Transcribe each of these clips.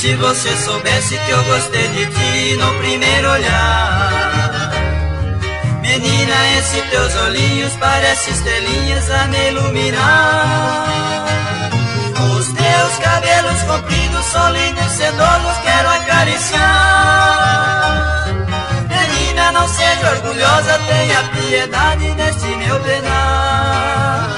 se você soubesse que eu gostei de ti no primeiro olhar. Menina, esses teus olhinhos parecem estrelinhas a me iluminar. Os teus cabelos compridos são lindos, sedosos, quero acariciar. Menina, não seja orgulhosa, tenha piedade neste meu penar.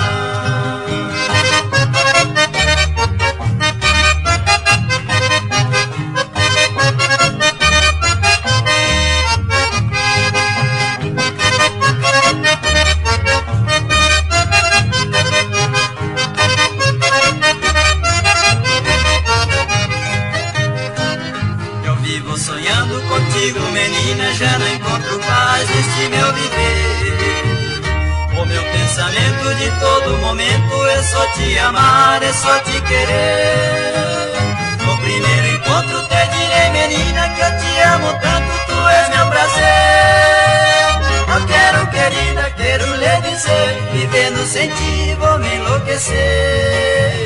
Sonhando contigo, menina, já não encontro paz neste meu viver. O meu pensamento de todo momento é só te amar, é só te querer. No primeiro encontro te direi, menina, que eu te amo tanto, tu és meu prazer. Eu quero, querida, quero lhe dizer, vivendo sem ti vou me enlouquecer.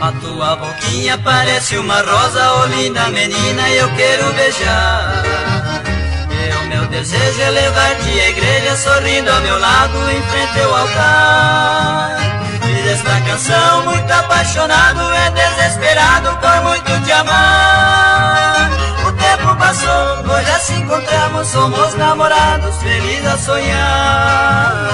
A tua boquinha parece uma rosa, oh linda menina, eu quero beijar. E o meu desejo é levar-te à igreja, sorrindo ao meu lado, em frente ao altar. Fiz esta canção muito apaixonado, é desesperado por muito te amar. O tempo passou, nós já se encontramos, somos namorados, felizes a sonhar.